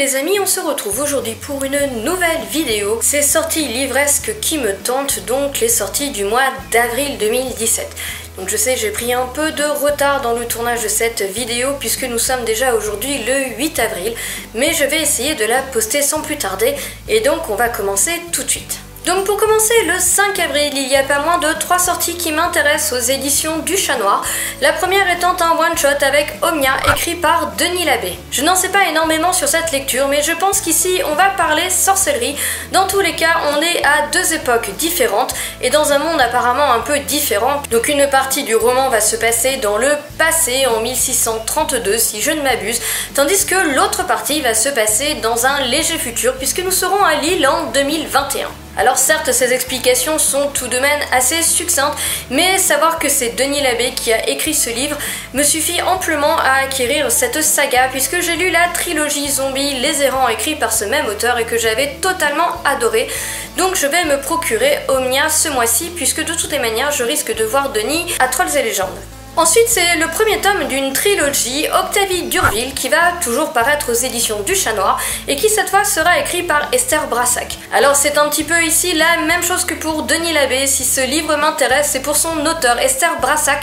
les amis, on se retrouve aujourd'hui pour une nouvelle vidéo. C'est sorties livresques qui me tentent, donc les sorties du mois d'avril 2017. Donc je sais, j'ai pris un peu de retard dans le tournage de cette vidéo puisque nous sommes déjà aujourd'hui le 8 avril, mais je vais essayer de la poster sans plus tarder et donc on va commencer tout de suite. Donc pour commencer, le 5 avril, il y a pas moins de 3 sorties qui m'intéressent aux éditions du Chat Noir. La première étant un one-shot avec Omnia, écrit par Denis Labbé. Je n'en sais pas énormément sur cette lecture, mais je pense qu'ici on va parler sorcellerie. Dans tous les cas, on est à deux époques différentes et dans un monde apparemment un peu différent. Donc une partie du roman va se passer dans le passé, en 1632 si je ne m'abuse, tandis que l'autre partie va se passer dans un léger futur puisque nous serons à Lille en 2021. Alors certes, ces explications sont tout de même assez succinctes, mais savoir que c'est Denis Labbé qui a écrit ce livre me suffit amplement à acquérir cette saga, puisque j'ai lu la trilogie zombie Les Errants écrite par ce même auteur et que j'avais totalement adoré. Donc je vais me procurer Omnia ce mois-ci, puisque de toutes les manières, je risque de voir Denis à Trolls et Légendes. Ensuite, c'est le premier tome d'une trilogie, Octavie d'Urville, qui va toujours paraître aux éditions du Chat Noir et qui cette fois sera écrit par Esther Brassac. Alors c'est un petit peu ici la même chose que pour Denis Labbé. Si ce livre m'intéresse, c'est pour son auteur Esther Brassac,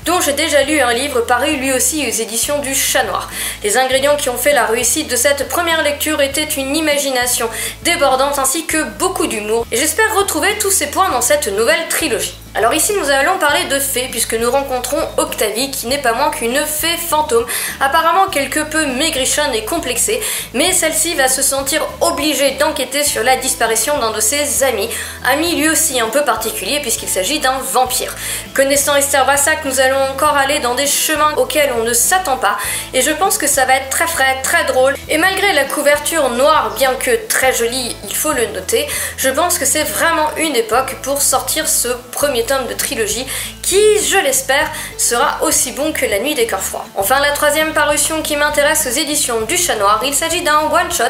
dont j'ai déjà lu un livre paru lui aussi aux éditions du Chat Noir. Les ingrédients qui ont fait la réussite de cette première lecture étaient une imagination débordante ainsi que beaucoup d'humour, et j'espère retrouver tous ces points dans cette nouvelle trilogie. Alors ici nous allons parler de fées puisque nous rencontrons Octavie qui n'est pas moins qu'une fée fantôme, apparemment quelque peu maigrichonne et complexée, mais celle-ci va se sentir obligée d'enquêter sur la disparition d'un de ses amis, ami lui aussi un peu particulier puisqu'il s'agit d'un vampire. Connaissant Esther Brassac, nous allons encore aller dans des chemins auxquels on ne s'attend pas et je pense que ça va être très frais, très drôle, et malgré la couverture noire bien que très jolie, il faut le noter, je pense que c'est vraiment une époque pour sortir ce premier tome de trilogie qui, je l'espère, sera aussi bon que La Nuit des Cœurs Froids. Enfin, la troisième parution qui m'intéresse aux éditions du Chat Noir, il s'agit d'un one-shot,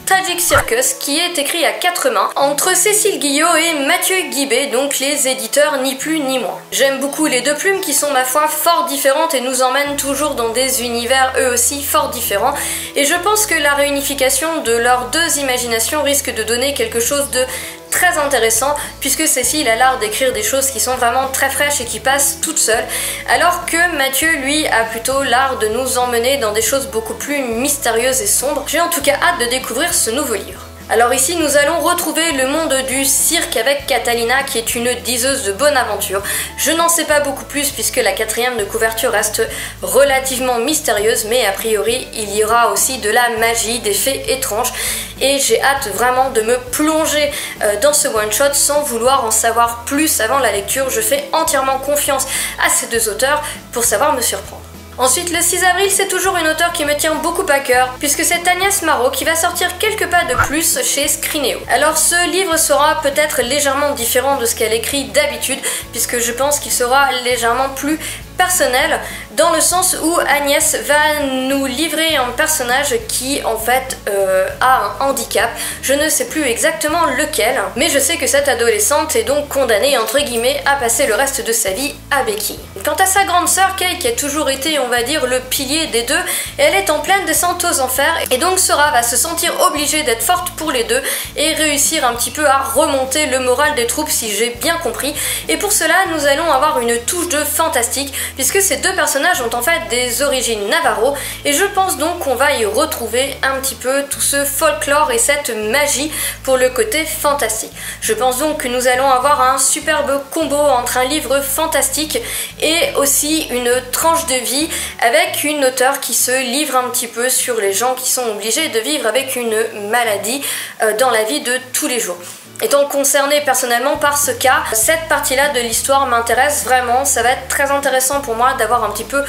Tragic Circus, qui est écrit à 4 mains entre Cécile Guillot et Mathieu Guibé, donc les éditeurs ni plus ni moins. J'aime beaucoup les deux plumes qui sont ma foi fort différentes et nous emmènent toujours dans des univers eux aussi fort différents, et je pense que la réunification de leurs deux imaginations risque de donner quelque chose de très intéressant puisque Cécile a l'art d'écrire des choses qui sont vraiment très fraîches et qui passent toutes seules, alors que Mathieu lui a plutôt l'art de nous emmener dans des choses beaucoup plus mystérieuses et sombres. J'ai en tout cas hâte de découvrir ce nouveau livre. Alors ici nous allons retrouver le monde du cirque avec Catalina qui est une diseuse de bonne aventure. Je n'en sais pas beaucoup plus puisque la quatrième de couverture reste relativement mystérieuse, mais a priori il y aura aussi de la magie, des faits étranges, et j'ai hâte vraiment de me plonger dans ce one shot sans vouloir en savoir plus avant la lecture. Je fais entièrement confiance à ces deux auteurs pour savoir me surprendre. Ensuite, le 6 avril, c'est toujours une auteure qui me tient beaucoup à cœur, puisque c'est Agnès Marot qui va sortir quelques pas de plus chez Scrinéo. Alors ce livre sera peut-être légèrement différent de ce qu'elle écrit d'habitude, puisque je pense qu'il sera légèrement plus personnel, dans le sens où Agnès va nous livrer un personnage qui en fait a un handicap. Je ne sais plus exactement lequel, mais je sais que cette adolescente est donc condamnée entre guillemets à passer le reste de sa vie à béquille. Quant à sa grande sœur Kay, qui a toujours été on va dire le pilier des deux, elle est en pleine descente aux enfers et donc Sora va se sentir obligée d'être forte pour les deux et réussir un petit peu à remonter le moral des troupes si j'ai bien compris, et pour cela nous allons avoir une touche de fantastique puisque ces deux personnages ont en fait des origines navarro, et je pense donc qu'on va y retrouver un petit peu tout ce folklore et cette magie pour le côté fantastique. Je pense donc que nous allons avoir un superbe combo entre un livre fantastique et aussi une tranche de vie avec une auteure qui se livre un petit peu sur les gens qui sont obligés de vivre avec une maladie dans la vie de tous les jours. Étant concernée personnellement par ce cas, cette partie-là de l'histoire m'intéresse vraiment. Ça va être très intéressant pour moi d'avoir un petit peu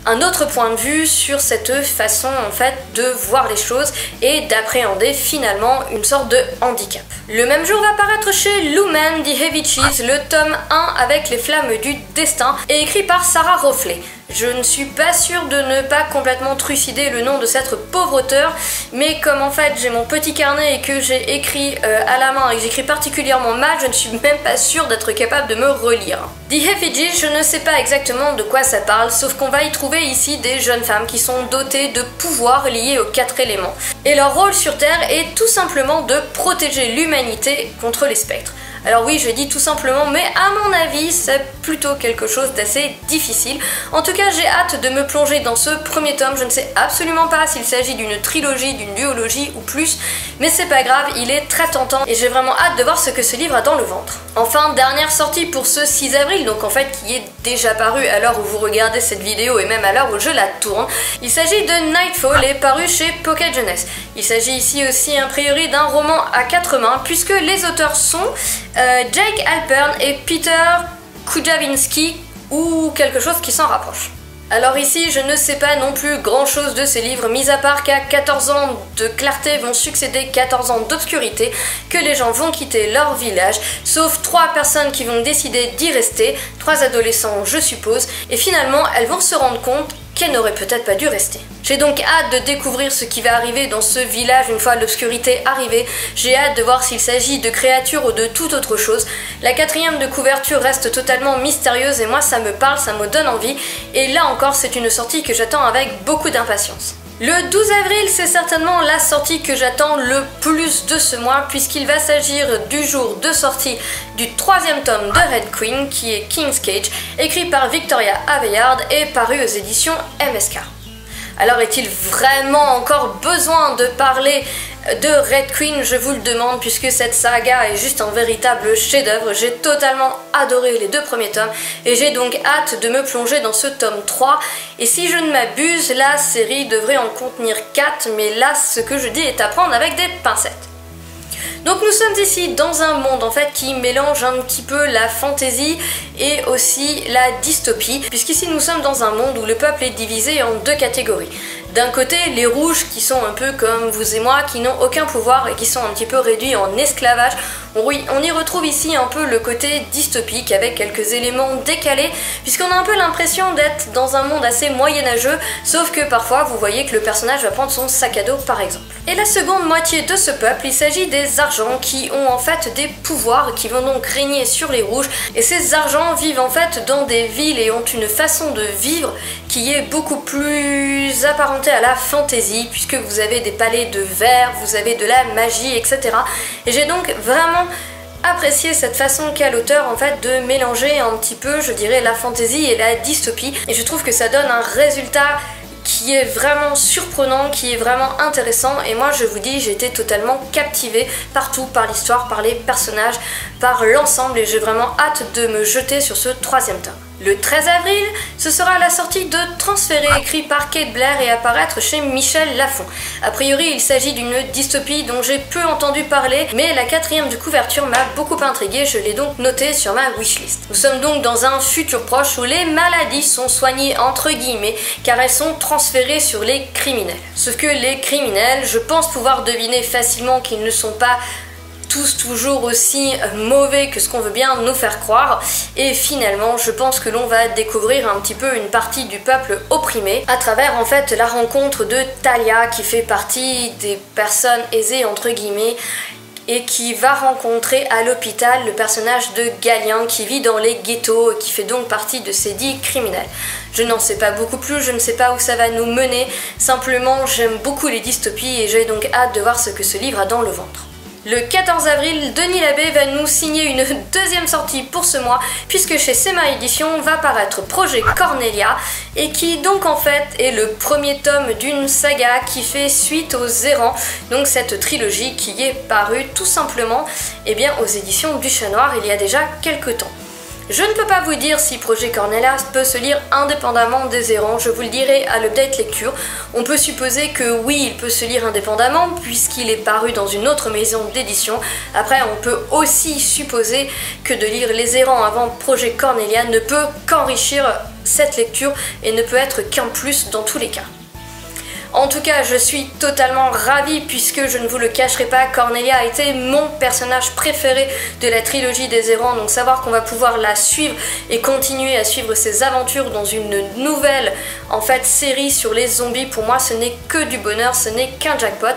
un autre point de vue sur cette façon en fait de voir les choses et d'appréhender finalement une sorte de handicap. Le même jour va paraître chez Lumen The Heavy Cheese le tome 1 avec les flammes du destin, et écrit par Sarah Roffley. Je ne suis pas sûre de ne pas complètement trucider le nom de cette pauvre auteure, mais comme en fait j'ai mon petit carnet et que j'ai écrit à la main et que j'écris particulièrement mal, je ne suis même pas sûre d'être capable de me relire. The Effigy, je ne sais pas exactement de quoi ça parle, sauf qu'on va y trouver retrouver ici des jeunes femmes qui sont dotées de pouvoirs liés aux 4 éléments. Et leur rôle sur Terre est tout simplement de protéger l'humanité contre les spectres. Alors oui, je dis tout simplement, mais à mon avis, c'est plutôt quelque chose d'assez difficile. En tout cas, j'ai hâte de me plonger dans ce premier tome. Je ne sais absolument pas s'il s'agit d'une trilogie, d'une duologie ou plus, mais c'est pas grave, il est très tentant et j'ai vraiment hâte de voir ce que ce livre a dans le ventre. Enfin, dernière sortie pour ce 6 avril, donc en fait qui est déjà paru à l'heure où vous regardez cette vidéo et même à l'heure où je la tourne. Il s'agit de Nightfall et paru chez Pocket Jeunesse. Il s'agit ici aussi a priori d'un roman à 4 mains puisque les auteurs sont Jake Halpern et Peter Kujavinsky ou quelque chose qui s'en rapproche. Alors ici, je ne sais pas non plus grand chose de ces livres, mis à part qu'à 14 ans de clarté vont succéder 14 ans d'obscurité, que les gens vont quitter leur village, sauf 3 personnes qui vont décider d'y rester, 3 adolescents je suppose, et finalement elles vont se rendre compte qu'elles n'auraient peut-être pas dû rester. J'ai donc hâte de découvrir ce qui va arriver dans ce village une fois l'obscurité arrivée. J'ai hâte de voir s'il s'agit de créatures ou de toute autre chose. La 4e de couverture reste totalement mystérieuse et moi ça me parle, ça me donne envie. Et là encore c'est une sortie que j'attends avec beaucoup d'impatience. Le 12 avril, c'est certainement la sortie que j'attends le plus de ce mois puisqu'il va s'agir du jour de sortie du 3e tome de Red Queen qui est King's Cage, écrit par Victoria Aveyard et paru aux éditions MSK. Alors est-il vraiment encore besoin de parler de Red Queen? Je vous le demande puisque cette saga est juste un véritable chef-d'œuvre. J'ai totalement adoré les 2 premiers tomes et j'ai donc hâte de me plonger dans ce tome 3. Et si je ne m'abuse, la série devrait en contenir 4, mais là ce que je dis est à prendre avec des pincettes. Donc nous sommes ici dans un monde en fait qui mélange un petit peu la fantaisie et aussi la dystopie, puisqu'ici nous sommes dans un monde où le peuple est divisé en 2 catégories. D'un côté, les rouges qui sont un peu comme vous et moi, qui n'ont aucun pouvoir et qui sont un petit peu réduits en esclavage. Oui, on y retrouve ici un peu le côté dystopique avec quelques éléments décalés, puisqu'on a un peu l'impression d'être dans un monde assez moyenâgeux, sauf que parfois vous voyez que le personnage va prendre son sac à dos par exemple. Et la seconde moitié de ce peuple, il s'agit des argents qui ont en fait des pouvoirs qui vont donc régner sur les rouges, et ces argents vivent en fait dans des villes et ont une façon de vivre qui est beaucoup plus apparentée à la fantaisie, puisque vous avez des palais de verre, vous avez de la magie, etc. Et j'ai donc vraiment apprécié cette façon qu'a l'auteur en fait de mélanger un petit peu, je dirais, la fantaisie et la dystopie, et je trouve que ça donne un résultat qui est vraiment surprenant, qui est vraiment intéressant, et moi je vous dis j'ai été totalement captivée partout, par l'histoire, par les personnages, par l'ensemble, et j'ai vraiment hâte de me jeter sur ce 3e tome. Le 13 avril, ce sera la sortie de Transféré, écrit par Kate Blair et apparaître chez Michel Lafon. A priori, il s'agit d'une dystopie dont j'ai peu entendu parler, mais la 4e de couverture m'a beaucoup intriguée, je l'ai donc notée sur ma wishlist. Nous sommes donc dans un futur proche où les maladies sont soignées entre guillemets, car elles sont transférées sur les criminels. Sauf que les criminels, je pense pouvoir deviner facilement qu'ils ne sont pas tous toujours aussi mauvais que ce qu'on veut bien nous faire croire, et finalement je pense que l'on va découvrir un petit peu une partie du peuple opprimé à travers en fait la rencontre de Talia qui fait partie des personnes aisées entre guillemets et qui va rencontrer à l'hôpital le personnage de Galien qui vit dans les ghettos et qui fait donc partie de ces dits criminels. Je n'en sais pas beaucoup plus, je ne sais pas où ça va nous mener, simplement j'aime beaucoup les dystopies et j'ai donc hâte de voir ce que ce livre a dans le ventre. Le 14 avril, Denis Labbé va nous signer une 2e sortie pour ce mois, puisque chez Sema Éditions va paraître Projet Cornelia, et qui donc en fait est le premier tome d'une saga qui fait suite aux Errants, donc cette trilogie qui est parue tout simplement aux éditions du Chat Noir il y a déjà quelques temps. Je ne peux pas vous dire si Projet Cornelia peut se lire indépendamment des Errants, je vous le dirai à l'update lecture. On peut supposer que oui, il peut se lire indépendamment puisqu'il est paru dans une autre maison d'édition. Après, on peut aussi supposer que de lire les Errants avant Projet Cornelia ne peut qu'enrichir cette lecture et ne peut être qu'un plus dans tous les cas. En tout cas, je suis totalement ravie puisque je ne vous le cacherai pas, Cornelia a été mon personnage préféré de la trilogie des Errants, donc savoir qu'on va pouvoir la suivre et continuer à suivre ses aventures dans une nouvelle en fait série sur les zombies, pour moi ce n'est que du bonheur, ce n'est qu'un jackpot.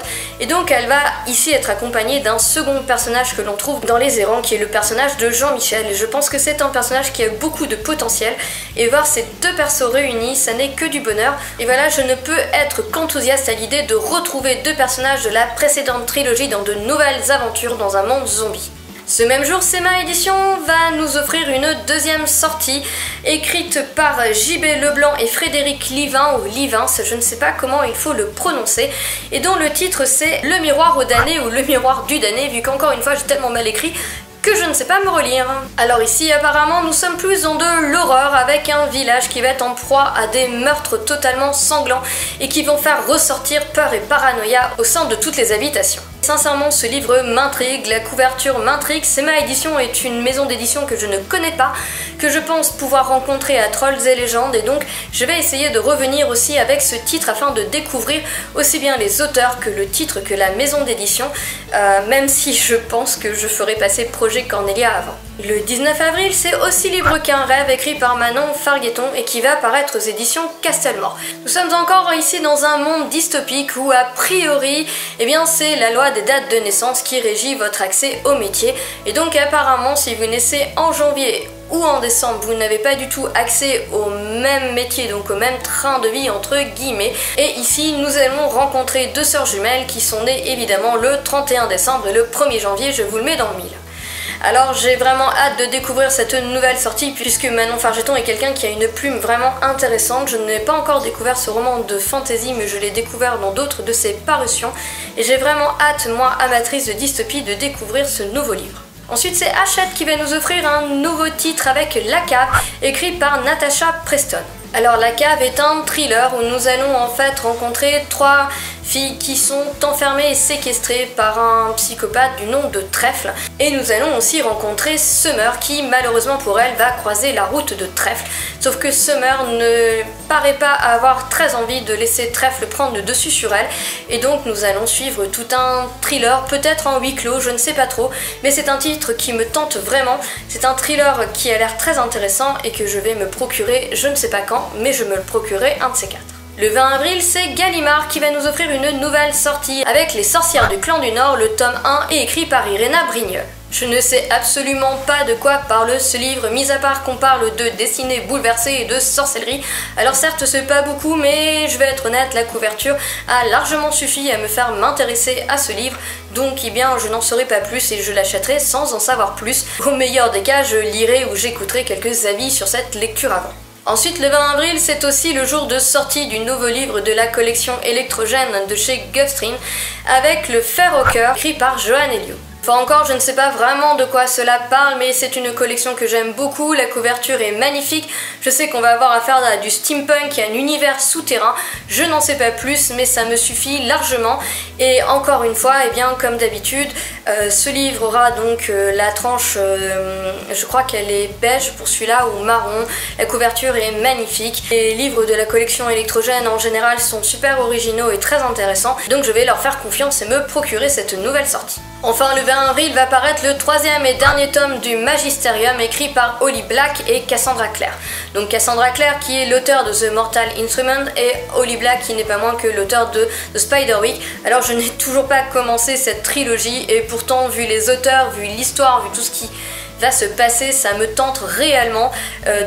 Et donc elle va ici être accompagnée d'un second personnage que l'on trouve dans les Errants, qui est le personnage de Jean-Michel, et je pense que c'est un personnage qui a beaucoup de potentiel, et voir ces deux persos réunis, ça n'est que du bonheur. Et voilà, je ne peux être qu'enthousiaste à l'idée de retrouver deux personnages de la précédente trilogie dans de nouvelles aventures dans un monde zombie. Ce même jour, CMA Édition va nous offrir une deuxième sortie écrite par J.B. Leblanc et Frédéric Livin, ou Livins, je ne sais pas comment il faut le prononcer, et dont le titre c'est Le miroir au damné ou Le miroir du damné, vu qu'encore une fois j'ai tellement mal écrit que je ne sais pas me relire. Alors ici apparemment nous sommes plus dans de l'horreur, avec un village qui va être en proie à des meurtres totalement sanglants et qui vont faire ressortir peur et paranoïa au sein de toutes les habitations. Sincèrement, ce livre m'intrigue, la couverture m'intrigue. CMA Édition est une maison d'édition que je ne connais pas, que je pense pouvoir rencontrer à Trolls et Légendes, et donc je vais essayer de revenir aussi avec ce titre afin de découvrir aussi bien les auteurs que le titre que la maison d'édition, même si je pense que je ferai passer Projet Cornelia avant. Le 19 avril, c'est Aussi libre qu'un rêve, écrit par Manon Fargueton et qui va paraître aux éditions Castelmore. Nous sommes encore ici dans un monde dystopique où a priori, eh bien c'est la loi des dates de naissance qui régit votre accès au métier, et donc apparemment si vous naissez en janvier ou en décembre, vous n'avez pas du tout accès au même métier, donc au même train de vie entre guillemets. Et ici nous allons rencontrer deux sœurs jumelles qui sont nées évidemment le 31 décembre et le 1er janvier, je vous le mets dans le mille. Alors j'ai vraiment hâte de découvrir cette nouvelle sortie puisque Manon Fargueton est quelqu'un qui a une plume vraiment intéressante. Je n'ai pas encore découvert ce roman de fantasy, mais je l'ai découvert dans d'autres de ses parutions et j'ai vraiment hâte, moi amatrice de dystopie, de découvrir ce nouveau livre. Ensuite c'est Hachette qui va nous offrir un nouveau titre avec La Cave, écrit par Natasha Preston. Alors La Cave est un thriller où nous allons en fait rencontrer trois filles qui sont enfermées et séquestrées par un psychopathe du nom de Trèfle. Et nous allons aussi rencontrer Summer qui malheureusement pour elle va croiser la route de Trèfle. Sauf que Summer ne paraît pas avoir très envie de laisser Trèfle prendre le dessus sur elle. Et donc nous allons suivre tout un thriller, peut-être en huis clos, je ne sais pas trop. Mais c'est un titre qui me tente vraiment. C'est un thriller qui a l'air très intéressant et que je vais me procurer, je ne sais pas quand, mais je me le procurerai un de ces quatre. Le 20 avril, c'est Gallimard qui va nous offrir une nouvelle sortie avec Les Sorcières du Clan du Nord, le tome 1 est écrit par Irena Brignol. Je ne sais absolument pas de quoi parle ce livre, mis à part qu'on parle de dessinées bouleversées et de sorcellerie. Alors certes c'est pas beaucoup, mais je vais être honnête, la couverture a largement suffi à me faire m'intéresser à ce livre. Donc eh bien je n'en saurai pas plus et je l'achèterai sans en savoir plus. Au meilleur des cas, je lirai ou j'écouterai quelques avis sur cette lecture avant. Ensuite, le 20 avril, c'est aussi le jour de sortie du nouveau livre de la collection électrogène de chez Gulfstream avec Le Fer au cœur, écrit par Johan Elio. Enfin encore, je ne sais pas vraiment de quoi cela parle, mais c'est une collection que j'aime beaucoup, la couverture est magnifique, je sais qu'on va avoir affaire à du steampunk et à un univers souterrain, je n'en sais pas plus, mais ça me suffit largement, et encore une fois, eh bien comme d'habitude, ce livre aura donc la tranche, je crois qu'elle est beige pour celui-là, ou marron, la couverture est magnifique, les livres de la collection électrogène en général sont super originaux et très intéressants, donc je vais leur faire confiance et me procurer cette nouvelle sortie. Enfin, le 20 avril va paraître le troisième et dernier tome du Magisterium écrit par Holly Black et Cassandra Clare. Donc Cassandra Clare qui est l'auteur de The Mortal Instrument et Holly Black qui n'est pas moins que l'auteur de The Spiderwick. Alors je n'ai toujours pas commencé cette trilogie et pourtant vu les auteurs, vu l'histoire, vu tout ce qui va se passer, ça me tente réellement,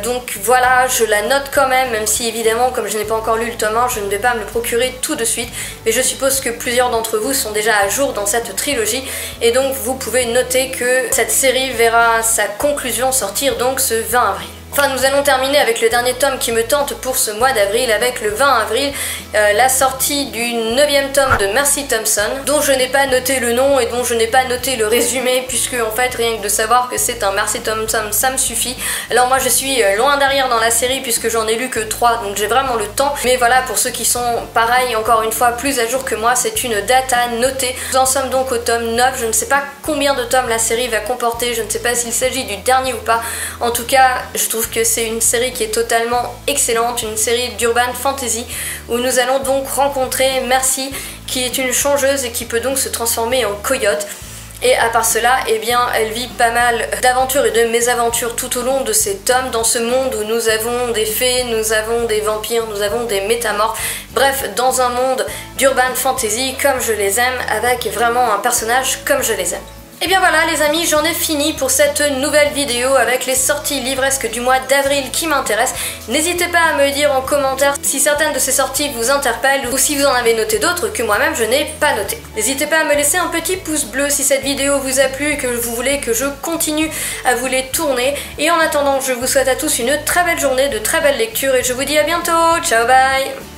donc voilà, je la note quand même si évidemment comme je n'ai pas encore lu le tome 1, je ne vais pas me le procurer tout de suite, mais je suppose que plusieurs d'entre vous sont déjà à jour dans cette trilogie et donc vous pouvez noter que cette série verra sa conclusion sortir donc ce 20 avril. Enfin, nous allons terminer avec le dernier tome qui me tente pour ce mois d'avril, avec le 20 avril, la sortie du 9e tome de Mercy Thompson, dont je n'ai pas noté le nom et dont je n'ai pas noté le résumé, puisque en fait, rien que de savoir que c'est un Mercy Thompson, ça me suffit. Alors moi, je suis loin derrière dans la série, puisque j'en ai lu que 3, donc j'ai vraiment le temps. Mais voilà, pour ceux qui sont pareil, encore une fois, plus à jour que moi, c'est une date à noter. Nous en sommes donc au tome 9, je ne sais pas combien de tomes la série va comporter, je ne sais pas s'il s'agit du dernier ou pas. En tout cas, je trouve trouve que c'est une série qui est totalement excellente, une série d'urban fantasy où nous allons donc rencontrer Mercy qui est une changeuse et qui peut donc se transformer en coyote. Et à part cela, eh bien, elle vit pas mal d'aventures et de mésaventures tout au long de ces tomes dans ce monde où nous avons des fées, nous avons des vampires, nous avons des métamorphes. Bref, dans un monde d'urban fantasy comme je les aime, avec vraiment un personnage comme je les aime. Et bien voilà les amis, j'en ai fini pour cette nouvelle vidéo avec les sorties livresques du mois d'avril qui m'intéressent. N'hésitez pas à me dire en commentaire si certaines de ces sorties vous interpellent ou si vous en avez noté d'autres que moi-même je n'ai pas noté. N'hésitez pas à me laisser un petit pouce bleu si cette vidéo vous a plu et que vous voulez que je continue à vous les tourner. Et en attendant, je vous souhaite à tous une très belle journée, de très belles lectures et je vous dis à bientôt. Ciao, bye!